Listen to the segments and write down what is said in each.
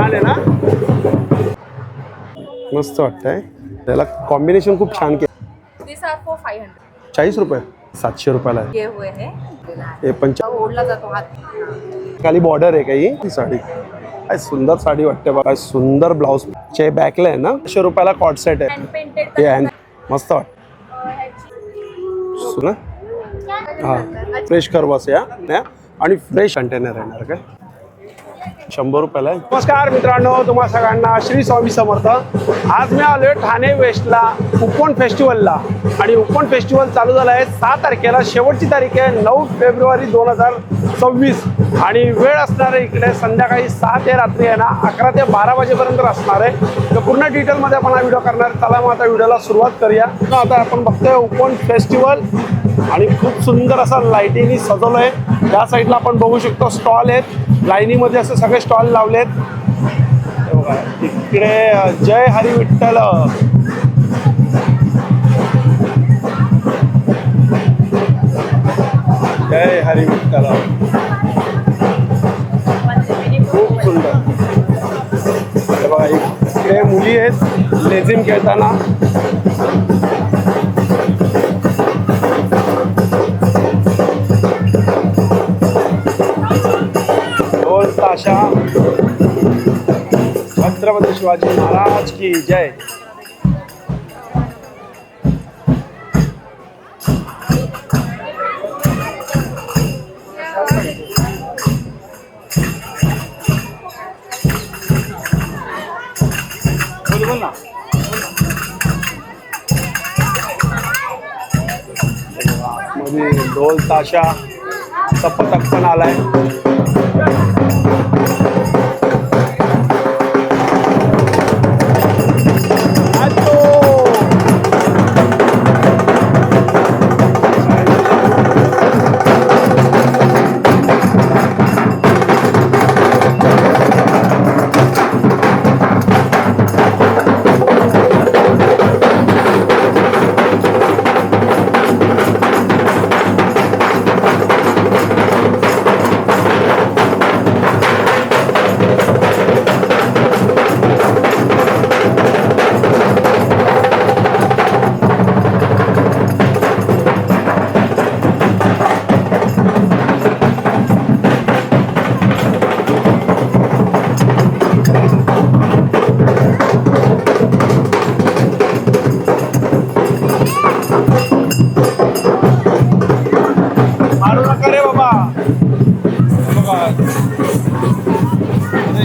छान आहे ना, मस्त वाटतंय. त्याला कॉम्बिनेशन खूप छान केलं. 40 रुपये 700 रुपयाला आहे. ये हुए हैं हे ओढला जातो हात. खाली बॉर्डर आहे काही ती साडी. काय सुंदर साडी वाटते बघा. काय सुंदर ब्लाउज चे बॅकला आहे ना. 100 रुपयाला कॉट सेट आहे. हे मस्त वाटत सुना. हा फ्रेश खरवस या आणि फ्रेश कंटेनर येणार काय 100 रुपयाला आहे. नमस्कार मित्रांनो, तुम्हा सगळ्यांना श्री स्वामी समर्थ. आज मी आलोय ठाणे वेस्टला उपवन फेस्टिवलला आणि उपवन फेस्टिवल चालू झालं आहे 6 तारखेला. शेवटची तारीख आहे 9 फेब्रुवारी 2026 आणि वेळ असणार आहे इकडे संध्याकाळी 6 ते रात्री आहे ना 11 ते 12 वाजेपर्यंत असणार आहे. तर पूर्ण डिटेलमध्ये आपण हा व्हिडिओ करणार. चला मग आता व्हिडिओला सुरुवात करूया. आता आपण बघतोय उपवन फेस्टिवल आणि खूप सुंदर असा लाईटिंगनी सजवलं आहे. या साईडला आपण बघू शकतो स्टॉल आहेत. लाईनीमध्ये असे सगळे स्टॉल लावलेत. बघा तिकडे जय हरी विठ्ठल. जय हरी विठ्ठल. खूप सुंदर. बघा इकडे मुली आहेत लेझिम खेळताना. ताशा. छत्रपती शिवाजी महाराज की जय. बोल ना. मध्ये ढोल ताशा पथक पण आलाय.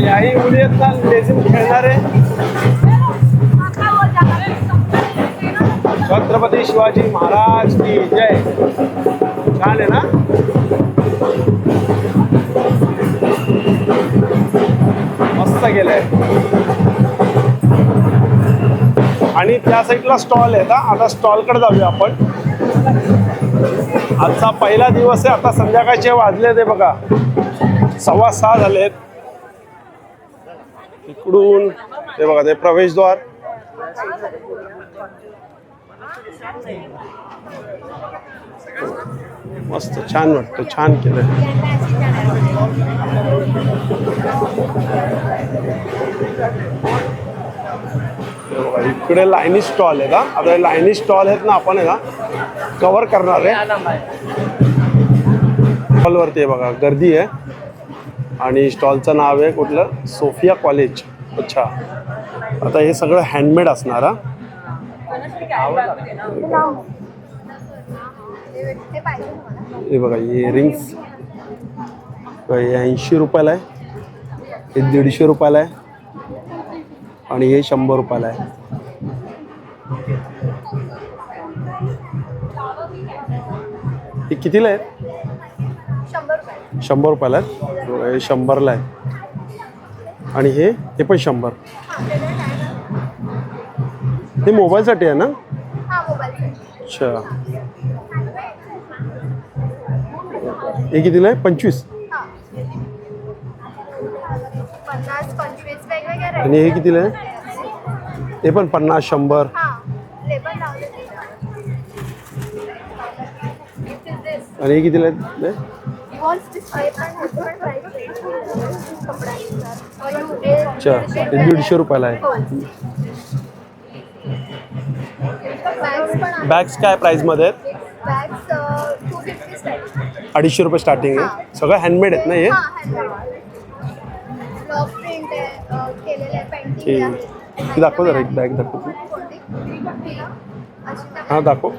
याही मुली आहेत ना लेझिम खेळणारे. छत्रपती शिवाजी महाराज की जय. छान आहे ना. मस्त गेलंय. आणि त्या साईडला स्टॉल आहेत. आता स्टॉलकडे जाऊया आपण. आजचा पहिला दिवस आहे. आता संध्याकाळचे वाजले ते बघा 6:15 झालेत. इकडून ते बघा ते प्रवेशद्वार. मस्त छान वाटतं. छान केलंय. इकडे लाईनी स्टॉल आहे का. आता लाईनी स्टॉल आहेत ना आपण आहे ना कव्हर करणार आहे. स्टॉलवरती आहे बघा गर्दी आहे. आणि स्टॉलचं नाव आहे कुठलं सोफिया कॉलेज. अच्छा. आता हे सगळं हँडमेड असणार. हे बघा इयरिंग्स 80 रुपयाला आहे. हे 150 रुपयाला आहे आणि हे 100 रुपयाला आहे. हे कितीला आहेत. 100 रुपयाला आहेत. हे 100ला आहे आणि हे पण 100. हे मोबाईलसाठी आहे ना. अच्छा. हे कितीला आहे. 25. आणि हे कितीला आहे. हे पण 50 100. आणि हे कितीला आहे. अच्छा हे 150 रुपयाला आहे. बॅग्स काय प्राईसमध्ये आहेत? Bags 250 starting. 250 रुपये स्टार्टिंग आहे. सगळं हँडमेड आहेत ना हे? ब्लॉक प्रिंट आहे, केलेलं आहे, पेंटिंग आहे. ती दाखव जरा एक बॅग दाखव. हां दाखव.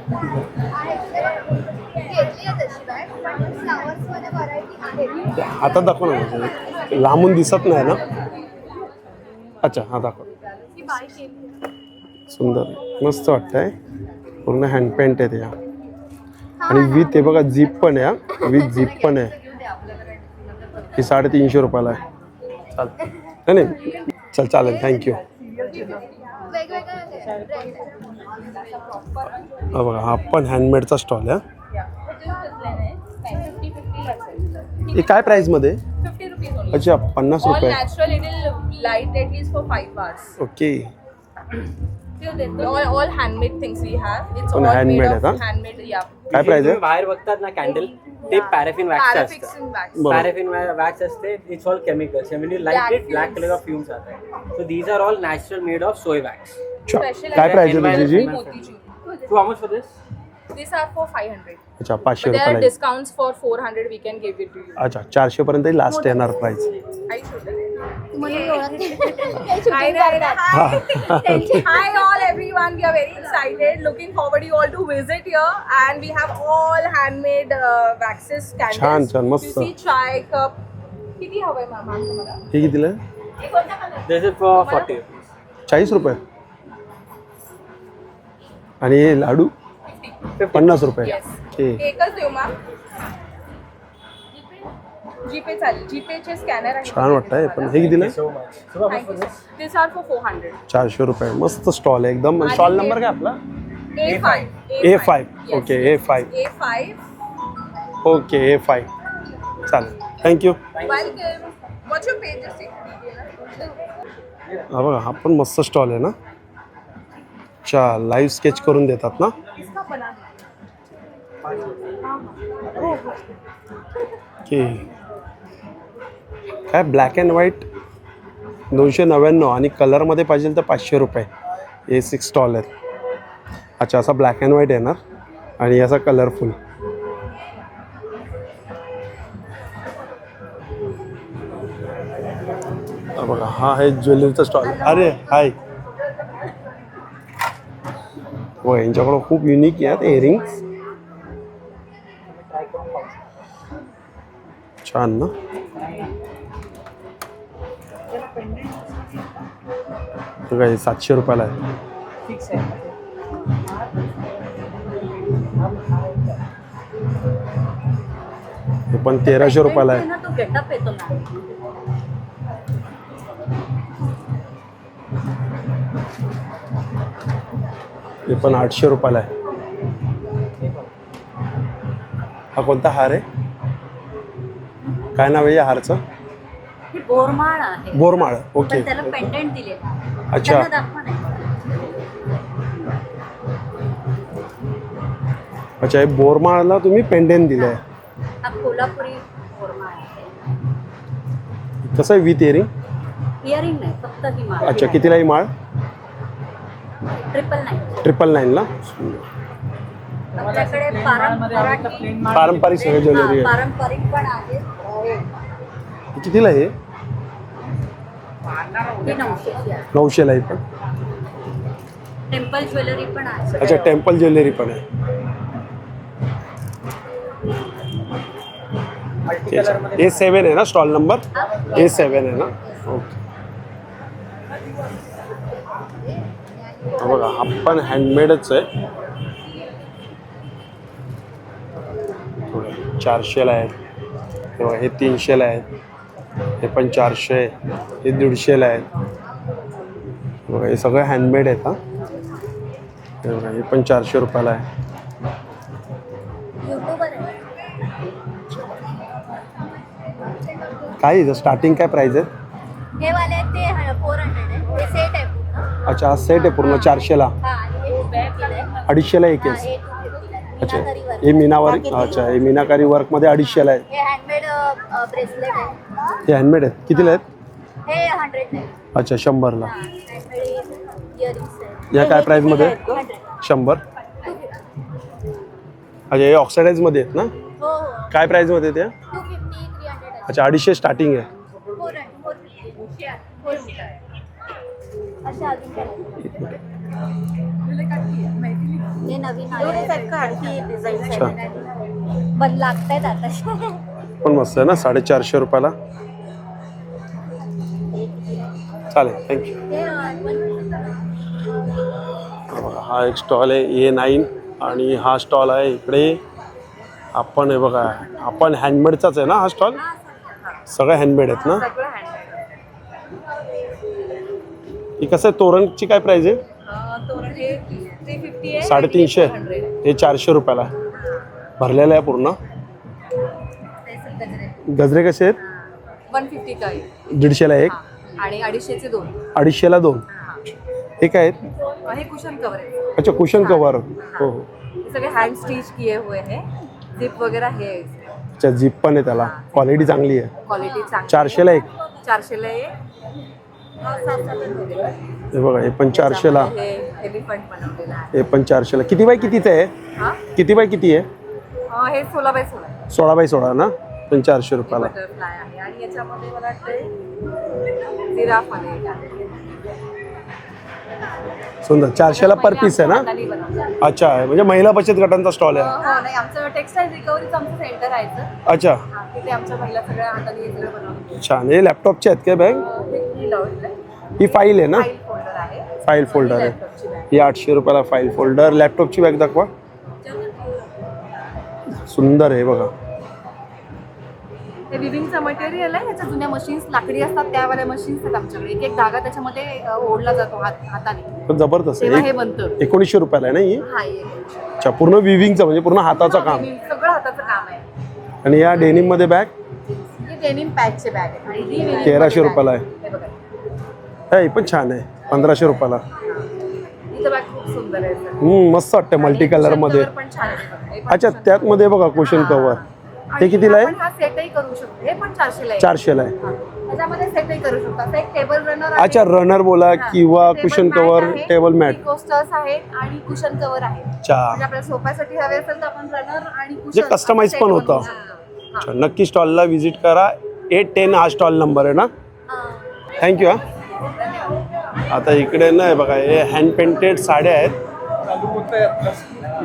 हातात दाखव ना म्हणजे लांबून दिसत नाही ना. अच्छा हां दाखव. सुंदर मस्त वाटतंय. पूर्ण हँड पेंट आहे त्या आणि विथ हे बघा झीप पण आहे. हा विथ झीप पण आहे. ही 350 रुपयाला आहे. चालेल नाही चल चालेल थँक्यू. हा बघा हा पण हँडमेडचा स्टॉल आहे. हे काय प्राईसमध्ये? 50 rupees only. अच्छा 50 All रुपये. natural, it will light at least for 5 hours. Okay. All handmade things we have. It's पण all handmade made आहे of का? handmade. Yeah. काय प्राईस आहे? बाहेर बघतात ना कॅन्डल ते पॅराफिन वॅक्स Paraffin असतं. wax. बरोबर. पॅराफिन वॅक्स असते. It's all chemicals. When you light it black colour of fumes आते हैं. So these are all natural made of soy wax. अच्छा Special काय प्राईस आहे Environment- त्याची? Motichur. So how much for this? These are for 500. अच्छा 500 But there रुपयाला are आहे. discounts for 400. We can give it to you. अच्छा 400 पर्यंत last येणार प्राईस. I should. हा. Hi all everyone, we are very excited, looking forward you all to visit here, and we have all handmade waxes, candles. छान, छान, मस्त. You see chai cup. किती हवंय ma'am तुम्हाला? हे कितीला आहे? दिस इज फॉर 40 रुपीज. 40 रुपये. आणि हे लाडू 50 रुपये. Yes. ओके. एकच देऊ मॅम. जीपे चालेल. जीपेचे स्कॅनर आहे. छान वाटतंय पण हे कितीला आहे? So much. So how much for this? This are for 400. 400 रुपये. मस्त स्टॉल आहे एकदम. स्टॉल नंबर काय आपला? A5. A5. Yes. Okay A5. A5. Okay A5. चालेल thank you. Welcome. What's your page? Just say. हा बघा हा पण मस्त स्टॉल आहे ना. अच्छा लाईव्ह स्केच करून देतात ना. इसका बना ओके. काय ब्लॅक अँड व्हाईट 299 आणि कलरमध्ये पाहिजे तर 500 रुपये. A6 स्टॉल आहेत. अच्छा असा ब्लॅक अँड व्हाईट येणार आणि असा कलरफुल. बघा हा आहे ज्वेलरीचा स्टॉल. अरे हाय हो यांच्याकडं खूप युनिक आहेत इयरिंग्स. छान ना. बघा हे 700 रुपयाला आहे. हे पण 1300 रुपयाला आहे. तो गेटअप येतो ना. हे पण 800 रुपयाला आहे. हा कोणता हार आहे? काय नाव आहे या हारचं? ही बोरमाळ आहे. बोरमाळ. ओके. पण त्याला पेंडंट दिलेला. अच्छा. त्यांना दाखवा नाही. अच्छा हे बोरमाळला तुम्ही पेंडेंट दिलं आहे. हा कोल्हापुरी बोरमाळ आहे. कसं आहे विथ इयरिंग? इयरिंग नाही फक्त ही माळ. अच्छा कितीला ही माळ? 999. 999ला. आपल्याकडे पारंपरिक सगळं ज्वेलरी आहे. पारंपरिक पण आहे. कितीला आहे? ही 900 ची आहे. 900ला आहे पण. टेम्पल ज्वेलरी पण आहे. अच्छा टेम्पल ज्वेलरी पण आहे. A7 आहे ना स्टॉल नंबर? A7 आहे ना. ओके. बघा हा पण हँडमेडच आहे. 400ला आहे. तेव्हा हे 300ला आहे. हे पण 400 आहे. हे 150ला आहे. बघा हे सगळं हँडमेड आहेत. हा हे बघा हे पण 400 रुपयाला आहे. युट्यूबर आहे. काय आहे स्टार्टिंग काय प्राइस आहे? हे वाले आहेत ते 400 आहे. हे सेट आहे पूर्ण. अच्छा हा सेट आहे पूर्ण 400ला. हा आणि हे बॅग दिलंय. 250ला एक हा, आहे. हे 250 आहे. अच्छा मीनाकारी work. हे मीनावर. अच्छा हे मीनाकारी वर्कमध्ये 250ला आहे. हे हँडमेड ब्रेसलेट आहे. हे हँडमेड आहेत. कितीला आहेत? हे 100 आहे. अच्छा 100ला. इयरिंग्स आहे. या काय प्राईजमध्ये? 100. अच्छा हे ऑक्सिडाईजमध्ये आहेत ना? हो हो. काय प्राईजमध्ये ते? 250 300. अच्छा 250 स्टार्टिंग आहे. 450. अशा अजून काय? हे नवीन अच्छा पण लागतायत आता. पण मस्त आहे ना 450 रुपयाला. चालेल थँक्यू. हा एक स्टॉल आहे A9 आणि हा स्टॉल आहे इकडे. आपण हे बघा आपण हँडमेडचाच आहे ना हा स्टॉल? सगळं हँडमेड आहेत ना? ही कसं आहे तोरणची काय प्राईज आहे? तोरण हे 350 आहे. 350. हे 400 रुपयाला भरलेलं आहे पूर्ण. गजरे कसे आहेत? 150 का आहे 150ला एक आणि 250चे 2. 250ला 2. हे काय आहेत? हे कुशन कवर आहे. अच्छा कुशन कवर. हो हो. ये सगळे हँड स्टिच किए हुए हैं. जिप वगैरह है. अच्छा जीप पण आहे त्याला. क्वालिटी चांगली आहे. क्वालिटी चांगली. 400ला एक. 400ला आहे. हे बघा हे पण 400ला. हे एलिफंट बनवलेलं आहे. हे पण 400ला. किती बाय कितीचं आहे? हा किती बाय किती आहे? हे 16 बाय 16 आहे. 16 बाय 16 ना? पण 400 रुपयाला. बटरफ्लाय आहे आणि याच्यामध्ये मला वाटतं जिराफ आहे. सुंदर 400ला पर पीस आहे ना? हाताने बनवलं. अच्छा म्हणजे महिला बचत गटांचा स्टॉल आहे. हो नाही आमचं टेक्सटाईल रिकव्हरीचं आमचं सेंटर आहे इथं. अच्छा तिथे आमच्या महिला सगळ्या हाताने हे सगळं बनवलं. छान. हे लॅपटॉपचे आहेत काय बॅग? हे लावलेलं आहे. ही फाईल आहे ना? फाईल फोल्डर आहे. फाईल फोल्डर आहे. लॅपटॉपची बॅग. ही 800 रुपयाला फाईल फोल्डर. लॅपटॉपची बॅग दाखवा. सुंदर आहे बघा. हे विविंगचं मटेरियल आहे. ह्याच्या जुन्या मशीन्स लाकडी असतात त्यावाल्या मशीन्स आहेत आमच्याकडे. एक एक धागा त्याच्यामध्ये ओढला जातो हाताने. पण जबरदस्त तेव्हा आहे. हे बनतं. 1900 रुपयाला आहे ना ही? हा एक. अच्छा पूर्ण विविंगचं म्हणजे पूर्ण हाताचं काम. सगळं हाताचं काम आहे. आणि या डेनिम मध्ये बॅग हे डेनिम पॅचचे बॅग आहे आणि ही weaving 1300 मध्ये रुपयाला bag आहे. हे बघा. हे पण छान आहे 1500 रुपयाला. ही बॅग खूप सुंदर आहे सर. मस्त वाटतं मल्टी आणि कलर cushion मध्ये. cover पण छान आहे बघा. हे पण अच्छा छान त्यात मध्ये बघा कुशन कव्हर. ते कितीला आहे? आपण हा सेटही करू शकतो. हे पण 400ला आहे. 400ला आहे. हा. त्याच्यामध्ये सेटही करू शकतो. असं एक टेबल रनर अच्छा रनर बोला किंवा cushion cover table mat. Coasters आहेत आणि कुशन कव्हर आहे. अच्छा म्हणजे आपल्या सोफ्यासाठी हवे असेल तर आपण रनर आणि जे कस्टमाइज पण होतं. अच्छा नक्की स्टॉलला व्हिजिट करा. 810 हा स्टॉल नंबर आहे ना? थँक्यू हा. आता इकडे नाही बघा हे हँड पेंटेड साड्या आहेत.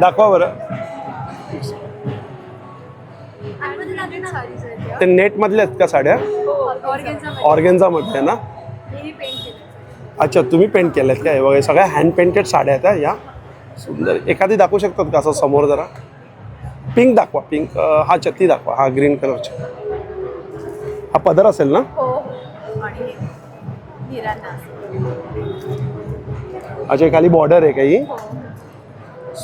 दाखवा बरं. ते नेटमधल्या आहेत का साड्या? ऑर्गेन्झामध्ये आहे ना? अच्छा तुम्ही पेंट केल्यात काय? बघा सगळ्या हँड पेंटेड साड्या आहेत हा या. सुंदर. एखादी दाखवू शकतात का असं समोर जरा? पिंक दाखवा. पिंक हा ती दाखवा. हा ग्रीन कलरचा. हा पदर असेल ना? अच्छा खाली बॉर्डर आहे काही.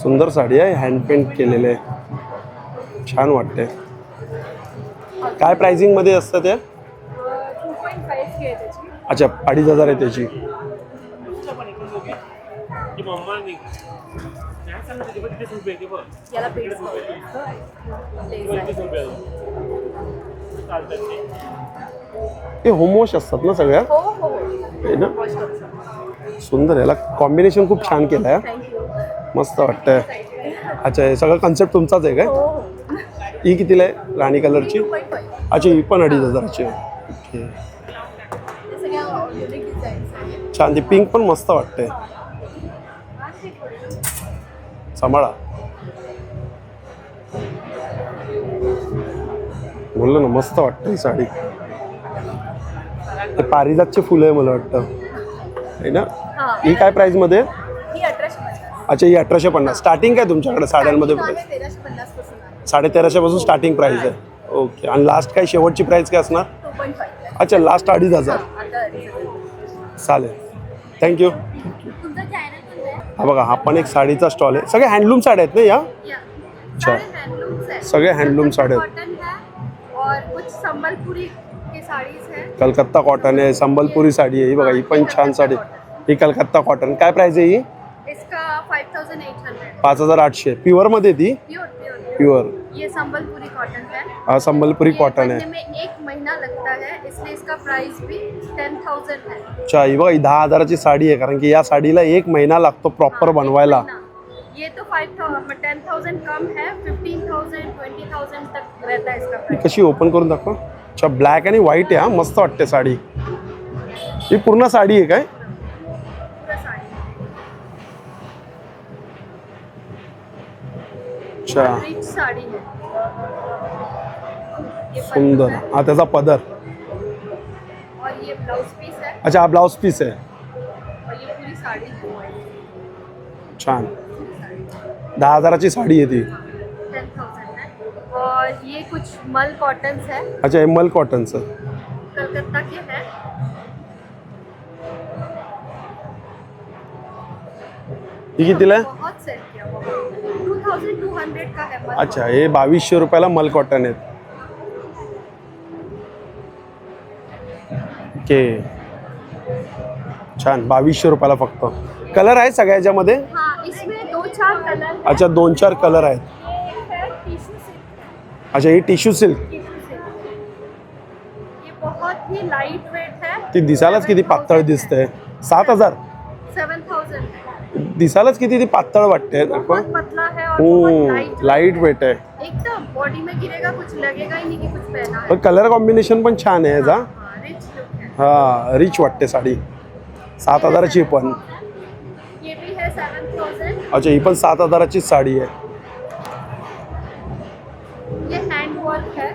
सुंदर साडी आहे. हँड पेंट केलेले आहे. छान वाटते. काय प्राइसिंग मध्ये असतं ते? 2.5K आहे त्याची. अच्छा 2500 आहे त्याची. याला beads ते होमवॉश असतात ना सगळ्या? हो हो आहे ना? वॉश करू शकतो. सुंदर. याला कॉम्बिनेशन खूप छान केलं आहे. थँक्यू. मस्त वाटतंय. अच्छा हे सगळं कन्सेप्ट तुमचाच आहे काय? हो हो. ही कितीला आहे राणी कलरची? 2.5. अच्छा ही पण 2500ची आहे. ओके हे सगळ्या युनिक डिझाईन्स आहेत. छान. ती पिंक पण मस्त वाटते. सांभाळा. बोललो ना मस्त वाटतं ही साडी. ते पारिजातचे फुलं आहे मला वाटतं आहे ना? ही काय प्राइस मध्ये? ही 1850. अच्छा ही 1850. स्टार्टिंग काय तुमच्याकडे साड्यांमध्ये? 1350 पासून आहे. 1350 पासून स्टार्टिंग प्राइस आहे. ओके. आणि लास्ट काय शेवटची प्राइस काय असणार? 2.5. अच्छा लास्ट 2500. आता चालेल थँक्यू. तुमचं चॅनल कोणतं आहे? हा बघा हा पण एक साडीचा स्टॉल आहे. सगळे हँडलूम साड्या आहेत ना या? अच्छा हैंडलूम्स है. सगळे हँडलूम साड्या आहेत. कॉटन है और कुछ संबलपुरी की साड़ीज है. कलकत्ता कॉटन आहे. संबलपुरी साडी आहे. ही बघा ही पण छान साडी. ही कलकत्ता कॉटन. काय प्राइस आहे ही? इसका 5800. 5800. प्युअरमध्ये ती? Pure pure. प्युअर. ये संबलपुरी कॉटन है. हा संबलपुरी ये कॉटन बनने आहे. में 1 महीना महीना लगता है, इसलिए इसका प्राइस भी 10,000 है। अच्छा ही बघा ही 10,000ची साडी आहे, कारण की या साडीला 1 महिना लागतो प्रॉपर हाँ, बनवायला. एक महीना. ये तो 10,000 कम है, 15,000 20,000 तक रहता है इसका ही प्राइस. कशी ओपन करून दाखवा. अच्छा ब्लॅक आणि व्हाईट आहे हा, मस्त वाटते साडी. ही पूर्ण साडी आहे काय? पूरा साड़ी अच्छा रिच साड़ी है. ये पल्लू सुंदर. है हा त्याचा पदर. और ये ब्लाउज पीस है अच्छा हा ब्लाउज पीस आहे. और ये पूरी साड़ी है. छान. 10,000ची साडी आहे ती. 10,000 है. और ये कुछ मल कॉटन्स है, अच्छा हे मल कॉटनचं. कलकत्ता के है. ही कितीला आहे? बहुत सेल किया, बहुत. 2,200 का है मल. अच्छा हे 2200 रुपयाला मल कॉटन आहेत. ओके छान. 2200 रुपयाला फक्त. कलर आहे सगळ्या याच्यामध्ये? हाँ, इसमें 2-4 कलर है. अच्छा 2-4 कलर आहेत. ये एक है टिश्यू सिल्क. अच्छा ही टिश्यू सिल्क. ये बहुत ही लाइट वेट है. ती दिसायलाच किती पातळ दिसते. 7,000 7,000 है. दिसायलाच किती ती पातळ वाटते. बहुत पतला है और बहुत लाईट वेट आहे. एकदम बॉडी में गिरेगा, कुछ लगेगा ही नहीं कि कुछ पहना है. पण कलर कॉम्बिनेशन पण छान आहे याचा. हाँ, रिच लुक है. हा रिच वाटते साडी. 7,000ची पण. ये भी है 7,000. अच्छा ही पण 7,000ची साडी आहे. ये हैंड वर्क है,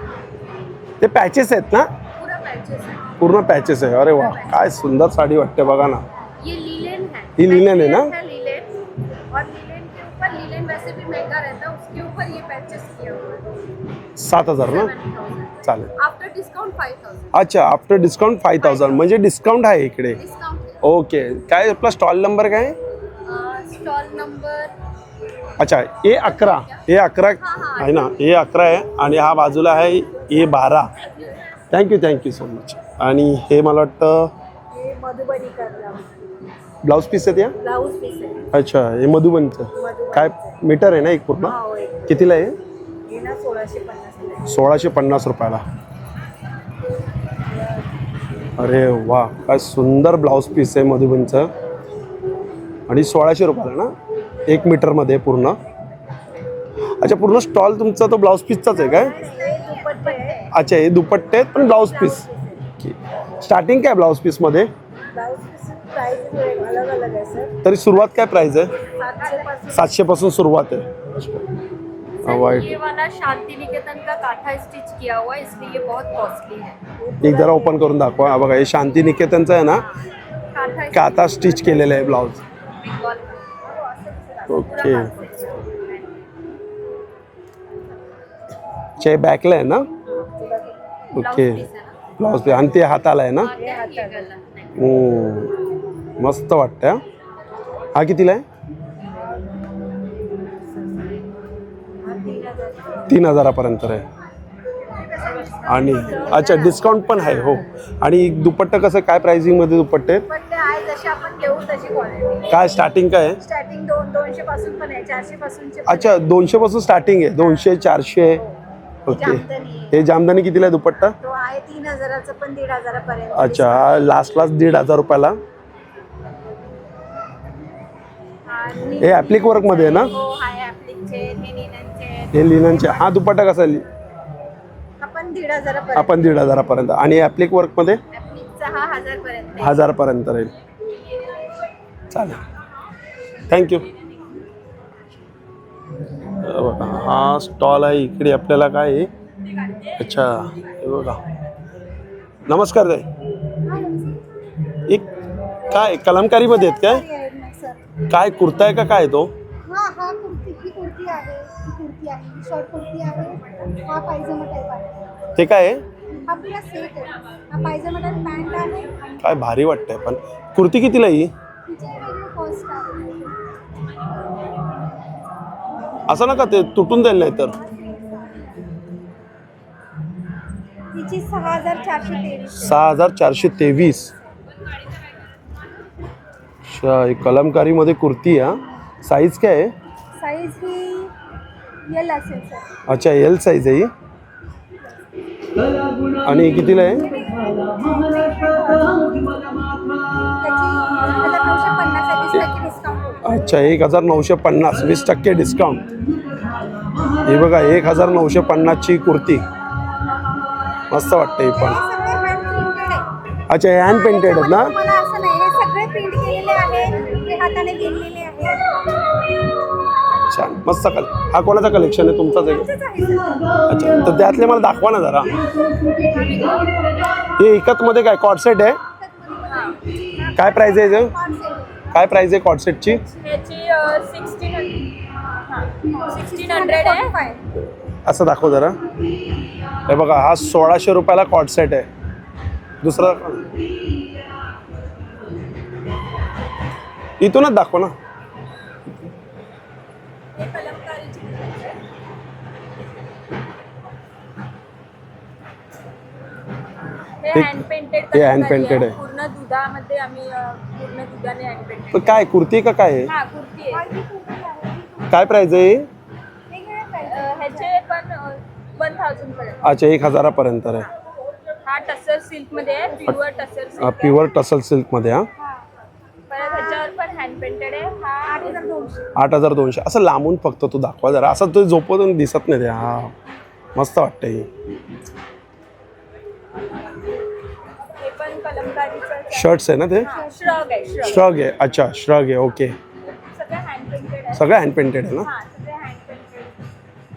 ते पॅचेस आहेत ना? पूरा पैचेस है. पूर्ण पॅचेस आहे. अरे वा काय सुंदर साडी वाटते बघा ना. ये लीलन है. ये लीलन है ना? लीलन. और लीलन के ऊपर, लीलन वैसे भी महंगा रहता है, उसके ऊपर ये पैचेस किया हुआ है. 7,000 ना? 7,000. चालेल. After discount 5,000. अच्छा आफ्टर डिस्काउंट 5,000 म्हणजे डिस्काउंट आहे इकडे. डिस्काउंट है. ओके काय आपला स्टॉल नंबर काय आहे? स्टॉल नंबर अच्छा A11. A11 आहे ना. A11 आहे आणि हा बाजूला आहे A12. Thank you so much. आणि हे मला वाटतं ये मधुबनी का ब्लाऊज पीस आहेत या. ब्लाउज पीस है. अच्छा हे मधुबनचं काय मीटर आहे ना एक पूर्ण. हाँ, वो एक कितीला आहे? ये ना 1650 1650 रुपयाला. अरे वा काय सुंदर ब्लाऊज पीस आहे मधुबनचं. आणि 1600 रुपयाला ना 1 मीटरमध्ये पूर्ण. अच्छा पूर्ण स्टॉल तुमचा तो ब्लाऊज पीसचाच आहे काय? ये दुपट्टे है. अच्छा हे दुपट्टे आहेत पण ब्लाऊज पीस. स्टार्टिंग काय ब्लाऊज पीसमध्ये? ब्लाउज पीस प्राइस अलग अलग है सर. तरी सुरुवात काय प्राइस आहे? 700 पासून 700 पासून सुरुवात आहे. वाईट. ये वाला शांति निकेतन का काथा स्टिच किया हुआ है, इसलिए ये बहुत कॉस्टली है. एक जरा ओपन करून दाखवा. हा बघा हे शांती निकेतनचं आहे ना. काथा काता स्टिच केलेलं आहे ब्लाऊज. बंगाल ओके चे बॅकला आहे ना. ओके ब्लाऊज पीस आणि ते हाताला आहे ना. मस्त वाटतं. हा कितीला आहे? 3,000पर्यंत आहे. आणि अच्छा डिस्काउंट पण आहे हो. आणि दुपट्टा कसं काय प्राइसिंगमध्ये दुपट्टे? दुपट्टे आहे जसे आपण देऊ तशी क्वालिटी. काय स्टार्टिंग काय आहे? स्टार्टिंग 200 पासून पण आहे, 400 पासूनचे. अच्छा 200 पासून स्टार्टिंग आहे. 200 400. ओके जामदानी हे जामदानी कितीला आहे दुपट्टा? तो आहे 3,000चा पण 1,500 पर्यंत. अच्छा लास्ट 1,500 रुपयाला. आणि हे ॲप्लिक वर्कमध्ये आहे ना. हो आहे ॲप्लिकचे, हे लिननचे. हे लिननचे. हा दुपट्टा कसा आहे? आपण 1,500 पर्यंत. आपण 1,500पर्यंत. आणि ॲप्लिक वर्कमध्ये ॲप्लिकचा हा 1000 पर्यंत. 1000पर्यंत राहील. चालेल थँक्यू. हा स्टॉल आहे इकडे आपल्याला काय आहे. अच्छा हे बघा. नमस्कार ताई. एक काय कलमकारीमध्ये आहेत काय? काय कुर्ता आहे का काय तो? हा कुर्ती ही कुर्ती आहे, ही कुर्ती आहे, ही शॉर्ट कुर्ती आहे, हा पायजमा टाईप आहे. ते काय आहे? हा पुरा सेट आहे. हा पायजमा टाईप पॅन्ट आहे आणि काय भारी वाटतंय. पण कुर्ती कितीला ही? तिची वेगळी कॉस्ट आहे. असं नका ते तुटून जाईल नाही तर. तिची 6,423. 6,423. अच्छा ही कलमकारीमध्ये कुर्ती आहे. साईज काय आहे? साईज ही एल असेल सर. अच्छा एल साईज आहे ही. आणि कितीला आहे? त्याची 1950 आहे, 20% डिस्काउंट. अच्छा 1950, 20% डिस्काउंट. हे बघा 1950ची कुर्ती मस्त वाटते ही पण. सगळे हँड प्रिंटेड आहे. अच्छा हे हँड पेंटेड आहेत ना? तुम्हाला असं नाही, हे सगळे प्रिंट केलेले आहेत, ते हाताने विणलेले आहेत. छान मस्त हा कोणाचा कलेक्शन आहे? तुमचाच आहे? तसंच आहे सर. अच्छा तर त्यातले मला दाखवा ना जरा. हे एकतमध्ये काय कॉर्डसेट आहे? काय प्राइस आहे याचं? काय प्राइस आहे कॉर्डसेटची? ह्याची 1600 आहे. असं दाखव जरा. हे बघा हा 1600 रुपयाला कॉर्डसेट आहे. दुसरा इथूनच दाखव ना. हे हँड पेंटेड हे hand painted आहे. पूर्ण दुधामध्ये आम्ही पूर्ण दुधाने हँड पेंटेड. तर काय कुर्ती का काय आहे? हा कुर्ती आहे. काय प्राइस आहे? ह्याचे पण 1000 पर्यंत. अच्छा 1000 आहे. हा टसर सिल्क मध्ये आहे, प्युअर टसर सिल्क. प्युअर टसल सिल्क मध्ये हा. परत ह्याच्यावर पण हँड पेंटेड आहे. हा 8200. 8200. असं लांबून फक्त तू दाखवा जरा. असं तू झोपवून दिसत नाही ते. हा मस्त वाटतं हे. हे पण कलमकारीचं शर्ट्स आहे ना ते? श्रग आहे. श्रग श्रग आहे. अच्छा श्रग आहे. ओके सगळं हँड पेंटेड आहे. सगळं हँड पेंटेड आहे ना? हा सगळे हँड पेंटेड.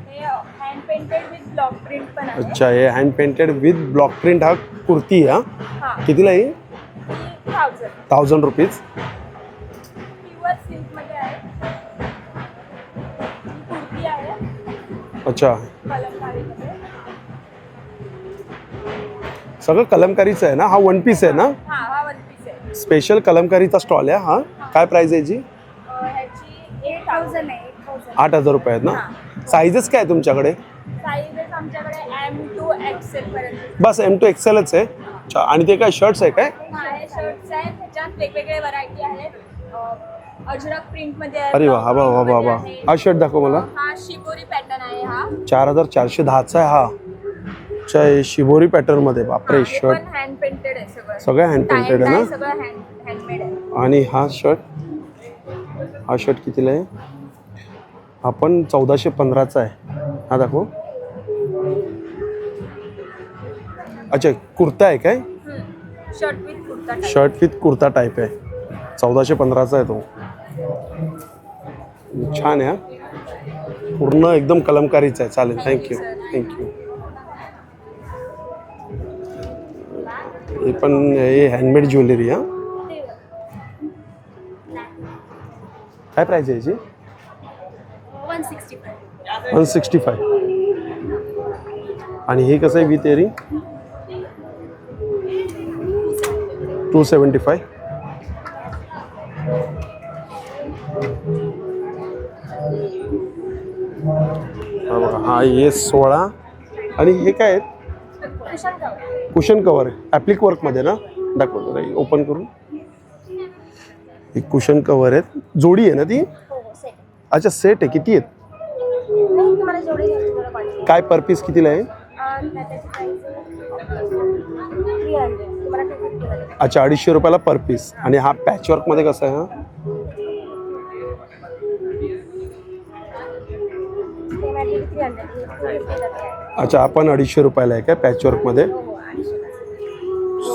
हे hand painted with block print पण आहे. अच्छा हे hand painted with block print हा कुर्ती हा. हा कितीला आहे? 1000. 1000 रुपीज. प्युअर सिल्क मध्ये आहे. ही कुर्ती आहे अच्छा कलमकारीमध्ये. सगळं कलमकारीचं आहे ना? हा वन पीस आहे ना? हा हा वन पीस आहे. स्पेशल कलमकारीचा स्टॉल आहे हा. काय प्राइस आहे याची? ह्याची 8000 आहे, 8000. 8000 रुपये आहेत ना? साईजेस काय आहे तुमच्याकडे? साईजेस आमच्याकडे M to XL पर्यंत. बस M to XLच आहे. अच्छा आणि ते काय शर्ट्स आहे काय? हा हे शर्ट्स आहेत. ह्याच्यात वेगवेगळे व्हरायटी आहेत. अजरक प्रिंट मध्ये आहे. अरे वा हा वा वा वा. हा शर्ट दाखव मला. हा शिबोरी पॅटर्न आहे. हा 4410चा आहे हा. अच्छा हे शिबोरी पॅटर्न मध्ये. बापरे हे शर्ट पण हँड पेंटेड आहे सगळं. सगळं हँड पेंटेड आहे ना? सगळं हँडमेड आहे. आणि हा शर्ट कितीला आहे? हा पण 1415चा आहे. हा दाखव. अच्छा कुर्ता आहे काय? Shirt with kurta type. Shirt with kurta type आहे. 1415चा आहे तो. छान आहे हा. पूर्ण एकदम कलमकारीचा आहे. चालेल थँक्यू थँक्यू. हे पण हे हँडमेड ज्वेलरी हा. काय प्राइस आहे याची? 165. 165. आणि हे कसं आहे विथ इयरिंग? 275. हा बघा हा हे 16. आणि हे काय आहेत? कुशन कवर आहे. ॲप्लिक वर्कमध्ये ना? दाखवतो जरा ओपन करून. हे कुशन कवर आहेत. जोडी आहे ना ती? अच्छा सेट आहे. किती आहेत? काय पर पीस कितीला आहे? अच्छा 250 रुपयाला पर पीस. आणि हा पॅचवर्कमध्ये कसा आहे हा? अच्छा आपण 250 रुपयाला आहे काय पॅचवर्कमध्ये?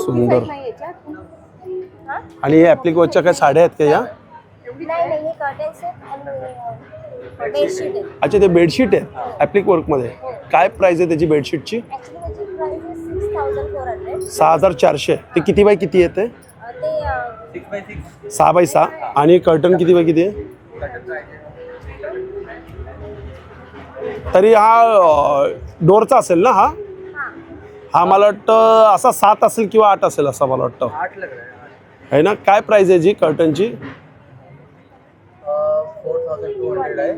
सुंदर. आणि हे ॲप्लिक वर्कच्या काय साड्या आहेत का या? अच्छा ते बेडशीट आहे ॲप्लिक वर्कमध्ये. काय प्राइस आहे त्याची बेडशीटची? 6400. ते किती बाय किती येते? 6x6. आणि कर्टन किती बाय किती आहे? तरी हा डोरचा असेल ना हा? हा मला वाटतं असा 7 असेल किंवा 8 असेल असं मला वाटतं. 8 लग रहा है. आहे ना? काय प्राइस आहे जी कर्टनची? 4200 है.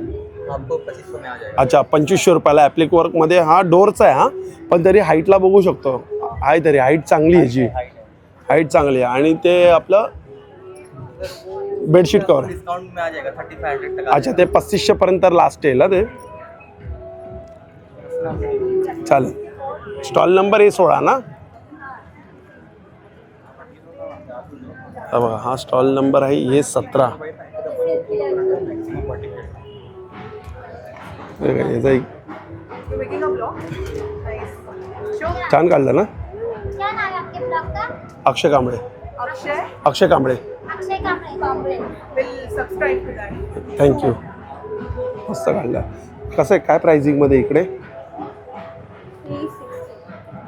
आपको 2500 में आ जाएगा. अच्छा 2500 रुपयाला ॲप्लिक वर्कमध्ये. हा डोरचा आहे हा. पण तरी हाईटला बघू शकतो. आहे तरी हाईट चांगली आहे जी. हाईट चांगली आहे. आणि ते आपलं बेडशीट कवर. डिस्काउंट में आ जाएगा 3500 तक. अच्छा ते 3500 पर्यंत लास्ट येईल ना ते? चालेल. स्टॉल नंबर A16 ना? हा बघा, हा स्टॉल नंबर आहे A17. याचा एक You're making a vlog? Nice. Show that. छान काढलं ना? क्या नाम है आपके ब्लॉग का? Akshay Kamble. Akshay Akshay Kamble, Akshay Kamble. will subscribe to that. Thank you. मस्त काढलं. कसं आहे, काय प्राइसिंगमध्ये इकडे?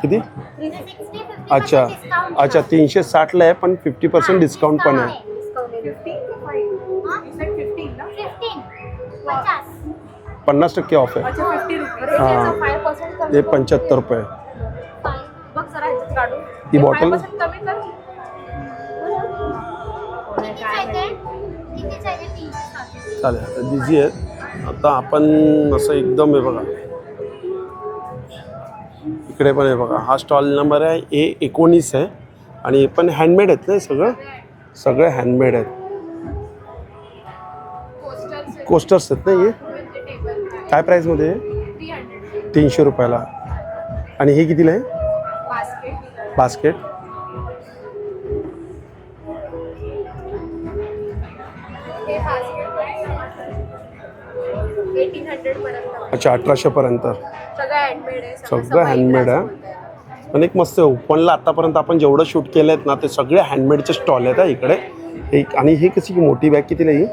किती? 360, 50% अच्छा discount. अच्छा, 360ला आहे, पण 50% डिस्काउंट पण आहे. 15 to 5. You said 15, no? 15, 50. 50% of आहे. अच्छा 50 रुपये. हां. 5% कमी. हे 75 रुपये. बघ जरा ह्याच्यात काढून. ही बॉटल? 5% कमी कर. किती चाहिए? किती चाहिए? 360. चालेल, आता बिझी आहेत. आता आपण असं एकदम आहे बघा, इकडे पण आहे बघा, हा स्टॉल नंबर आहे A19 आहे. आणि हे पण हँडमेड आहेत ना, सगळे हँडमेड आहेत. कोस्टर्स आहेत ना हे. काय प्राईसमध्ये आहे? 300 रुपयाला. आणि हे कितीला आहे? बास्केट. अच्छा, 1800 पर्यंत. सगळं हँडमेड आहे. पण एक मस्त आहे, ओपनला आतापर्यंत आपण जेवढं शूट केलं आहेत ना, ते सगळे हँडमेडचे स्टॉल आहेत इकडे. एक आणि ही कशी मोठी बॅग कितीला ही?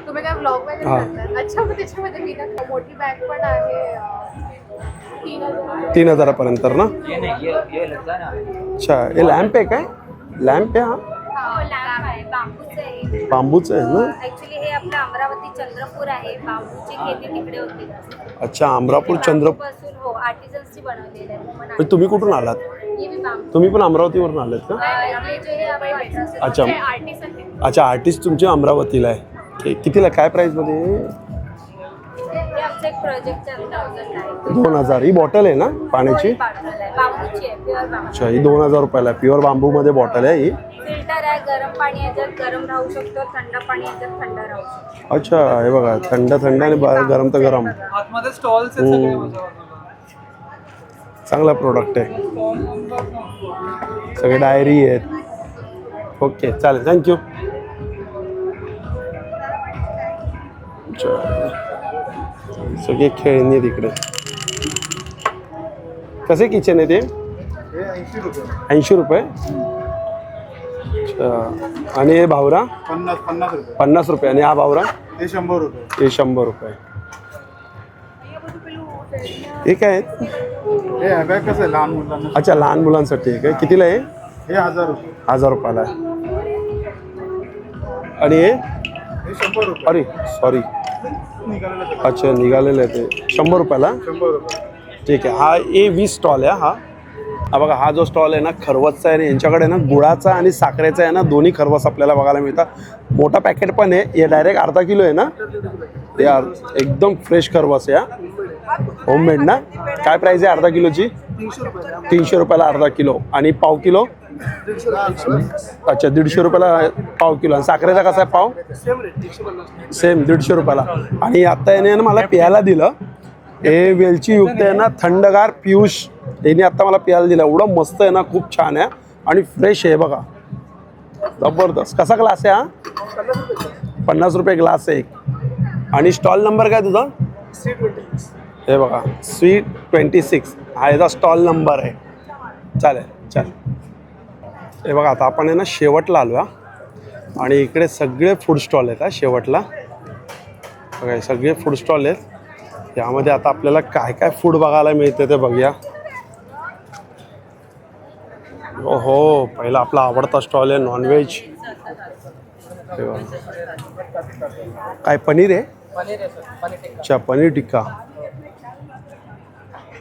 तुम्ही काय व्लॉग मध्ये हां. करताय? अच्छा, मग त्याच्यामध्ये मी ना मोठी बॅग पण आहे 3000. 3000 पर्यंत ना? ये नहीं, ये लगता है ना। अच्छा, हे लॅम्प आहे काय? लॅम्प आहे हा? लॅम्प आहे, बांबूचं आहे. बांबूचं आहे ना? ऍक्च्युली हे आपलं अमरावती चंद्रपूर आहे. बांबूची खेती तिकडे होती. अच्छा, अमरापूर चंद्रपूर. बांबूपासून हो आर्टिझन्सची बनवलेलं आहे. पण म्हणजे तुम्ही कुठून आलात? हे मी बांबू तुम्ही पण अमरावतीवरून आलात का? इकडे जे हे आपण artisan- अच्छा. जे artisan आहे. अच्छा, आर्टिस्ट तुमचे अमरावतीला आहे. कितीला, काय प्राईसमध्ये? हे आमचं एक प्रोजेक्टच्या 1000 आहे. 2000. ही बॉटल आहे ना पाण्याची? बॉटल आहे, बांबूची आहे, प्युअर बांबू. अच्छा, ही 2000 रुपयाला आहे. प्युअर बांबूमध्ये बॉटल आहे ही. फिल्टर आहे, गरम पाणी याच्यात गरम राहू शकतो, थंड पाणी याच्यात थंड राहू शकतो. अच्छा, हे बघा, थंड थंड आणि गरम तर गरम. आतमध्ये स्टॉल्स आहेत सगळे माझ्या बाजूला. चांगला प्रोडक्ट आहे. सगळे डायरी आहेत. ओके, चालेल, थँक्यू. सगळे खेळणी आहेत इकडे. कसे किचन आहे ते? 80 रुपये. अच्छा, आणि हे भावरा? 50 रुपये. आणि हा भावरा? हे 100 रुपये. हे 100 रुपये. हे काय आहेत? हे बॅग कसं आहे लहान मुलांना? अच्छा, लहान मुलांसाठी आहे काय? कितीला आहे? हे 1000 रुपये. 1000 रुपयाला आहे. आणि हे? हे 100 रुपये. अरे सॉरी, निघालेलं अच्छा, निघालेलं आहे ते 100 रुपयाला. 100 रुपये. ठीक आहे. हा A20 स्टॉल आहे. हा बघा, हा जो स्टॉल आहे ना खरवसचा आहे. आणि यांच्याकडे ना गुळाचा आणि साखरेचा आहे ना, दोन्ही खरवस आपल्याला बघायला मिळतात. मोठा पॅकेट पण आहे. हे डायरेक्ट अर्धा किलो आहे ना? ते एकदम फ्रेश खरवस आहे. होममेड ना? काय प्राईस आहे अर्धा किलोची? 300 रुपयाला अर्धा किलो. आणि पाव किलो? अच्छा, 150 रुपयाला पाव किलो. आणि साखरेचा कसा आहे पाव? सेम 150 रुपयाला. आणि आता याने ना मला प्यायला दिलं, हे वेलची युक्त आहे ना, थंडगार पियुष यांनी आता मला प्यायला दिलं. एवढं मस्त आहे ना, खूप छान आहे आणि फ्रेश आहे बघा, जबरदस्त. कसा ग्लास आहे हा? 50 रुपये ग्लास आहे एक. आणि स्टॉल नंबर काय तुझा? हे बघा, स्वीट 26 हा याचा स्टॉल नंबर आहे. चालेल चालेल. हे बघा, आता आपण आहे ना शेवटला आलो. आणि इकडे सगळे फूड स्टॉल आहेत. शेवटला बघा, हे सगळे फूड स्टॉल आहेत. यामध्ये आता आपल्याला काय काय फूड बघायला मिळते ते बघूया. हो, पहिला आपला आवडता स्टॉल आहे नॉनव्हेज. काय पनीर आहे? अच्छा, पनीर टिक्का.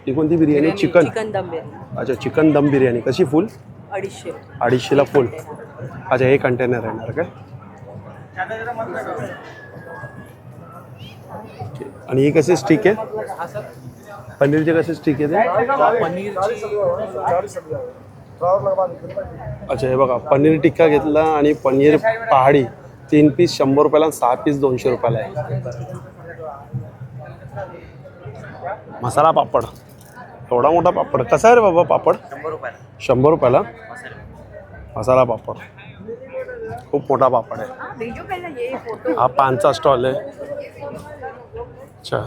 ही कोणती बिर्याणी? चिकन दम बिर्याणी. अच्छा, चिकन दम बिर्याणी. कशी फुल? 250. 250ला फुल. अच्छा, हे कंटेनर येणार काय? आणि ही कशी स्टिक आहे? पनीरचे कसे स्टिक आहे ते? अच्छा, हे बघा, पनीर टिक्का घेतला आणि पनीर पहाडी 3 पीस 100 रुपयाला आणि 6 पीस 200 रुपयाला आहे. मसाला पापड एवढा मोठा पापड कसा आहे रे बाबा पापड? 100 रुपयाला मसाला पापड. खूप मोठा पापड आहे. हा पानचा स्टॉल आहे. अच्छा,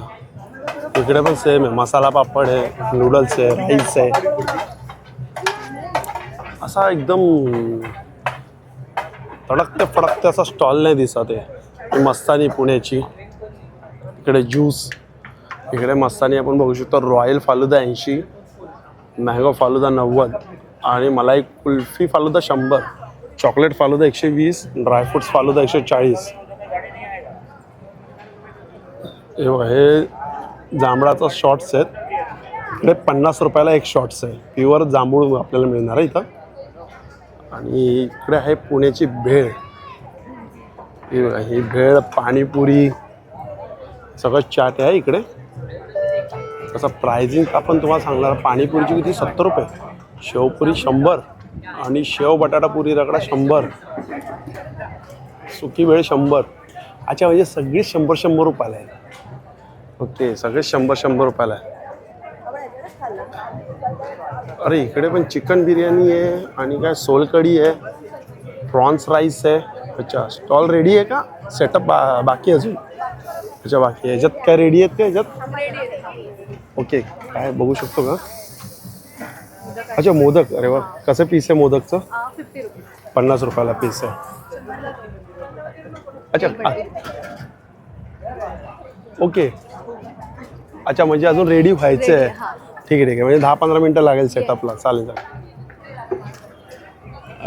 इकडे पण सेम आहे. मसाला पापड आहे, नूडल्स आहे, राईस आहे. असा एकदम तडकते फडकते असा स्टॉल नाही दिसत आहे. मस्तानी पुण्याची. इकडे ज्यूस, इकडे मस्तानी आपण बघू शकतो. रॉयल फालुदा 80, मँगो फालुदा 90 आणि मलाई कुल्फी फालुदा 100, चॉकलेट फालुदा 120, ड्रायफ्रुट्स फालुदा 140. हे बघा, हे जांभळाचा शॉर्ट्स आहेत. इकडे 50 रुपयाला एक शॉर्ट्स आहे. प्युअर जांभूळ आपल्याला मिळणार आहे इथं. आणि इकडे आहे पुण्याची भेळ. ही बघा, ही भेळ, पाणीपुरी, सगळं चाट आहे इकडे. तसं प्राइसिंग आपण तुम्हाला सांगणार. पाणीपुरीची किती? 70 रुपये, शेवपुरी 100 आणि शेव बटाटा पुरी रगडा 100, सुकी भेळ 100. अच्छा, म्हणजे सगळी 100 रुपयाला आहे. ओके, सगळे 100 रुपयाला आहे. अरे इकडे पण चिकन बिर्याणी आहे आणि काय सोलकढी आहे, प्रॉन्स राईस आहे. अच्छा, स्टॉल रेडी आहे का? सेटअप बाकी अजून? अच्छा, बाकी आहे. याच्यात काय रेडी आहेत का याच्यात? ओके, काय बघू शकतो का? अच्छा, मोदक. अरे वा, कसं पीस आहे मोदकचं? 50 रुपयाला पीस आहे. अच्छा, ओके. अच्छा, म्हणजे अजून रेडी व्हायचं आहे. ठीक आहे, ठीक आहे. म्हणजे 10-15 मिनटं लागेल सेटअपला. चालेल चालेल.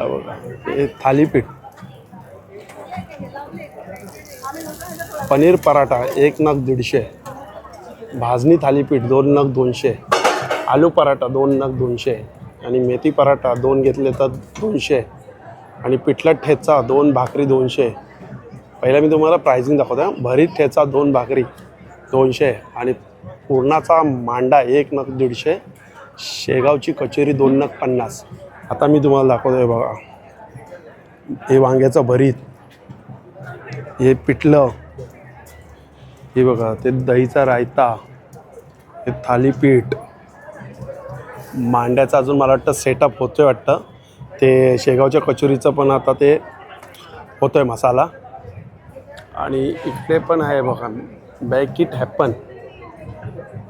बघा, हे थालीपीठ, पनीर पराठा 1 नग 150, भाजणी थालीपीठ 2 नग 200, आलू पराठा 2 नग 200 आणि मेथी पराठा 2 घेतले तर 200 आणि पिठला ठेचा 2 भाकरी 200. पहिला मी तुम्हाला प्राइसिंग दाखवतो. भरीत ठेचा 2 भाकरी 200 आणि पुरणाचा मांडा 1 नग 150, शेगावची कचोरी 2 नग 50. आता मी तुम्हाला दाखवतो आहे बघा. हे वांग्याचं भरीत, हे पिठलं, हे बघा ते दहीचा रायता, हे थालीपीठ, मांड्याचा अजून मला वाटतं सेटअप होतोय वाटतं. ते शेगावच्या कचोरीचं पण आता ते होतोय मसाला. आणि इकडे पण आहे बघा, back it happen.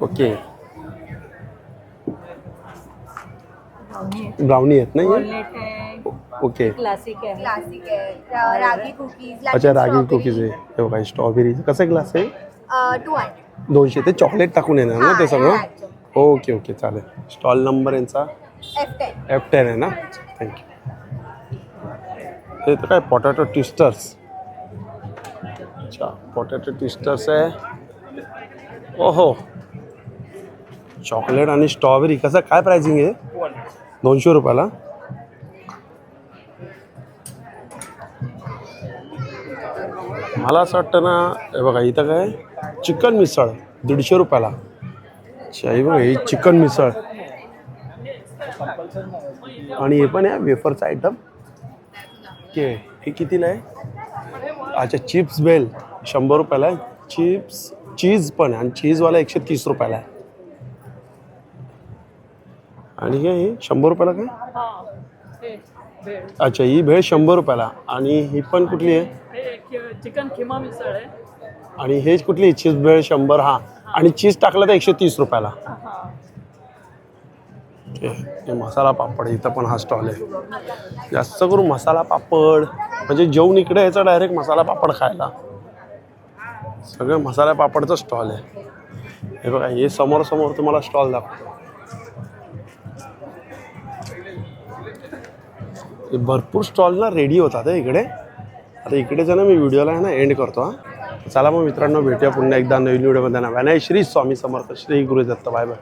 Okay, brownie आहेत ना? ओके, क्लासिक है, रागी कुकीज. अच्छा, रागी कुकीज आहे. हे बघा, स्ट्रॉबेरी. कसं ग्लास आहे? 200. ते चॉकलेट टाकून येणार ना ते सगळं? ओके ओके, चालेल. स्टॉल नंबर यांचा F10 आहे ना? थँक्यू. हे तर काय पोटॅटो ट्विस्टर्स. अच्छा, पोटॅटो ट्विस्टर्स आहे. ओहो, चॉकलेट आणि स्ट्रॉबेरी. कसं काय प्राइसिंग आहे? 200 रुपयाला. मला असं वाटतं ना, हे बघा इथं काय चिकन मिसळ 150 रुपयाला. अच्छा, हे बघा, ही चिकन मिसळ. आणि हे पण आहे वेफरचा आयटम. ओके, हे कितीला आहे? अच्छा, चिप्स बेल 100 रुपयाला आहे. चिप्स चीज पण आहे आणि चीजवाला 130 रुपयाला आहे. आणि हे 100 रुपयाला काय? अच्छा, ही भेळ 100 रुपयाला. आणि ही पण कुठली आहे? चिकन खिमा मिसळ आहे. आणि हे कुठली? चीज भेळ 100. हा, आणि चीज टाकलं तर 130 रुपयाला. हे मसाला पापड. इथं पण हा स्टॉल आहे. जास्त करून मसाला पापड म्हणजे जेवण इकडे यायचं डायरेक्ट मसाला पापड खायला. सगळं मसाला पापडचं स्टॉल आहे. हे बघा, हे समोर समोर तुम्हाला स्टॉल दाखवतो. भरपूर स्टॉल ना रेडी होतात इकडे. आता इकडेच ना मी व्हिडिओला आहे ना एंड करतो. हा, चला मग मित्रांनो, भेटूया पुन्हा एकदा नवीन व्हिडिओमध्ये. नाव आहे श्री स्वामी समर्थ, श्री गुरु दत्त. Bye bye.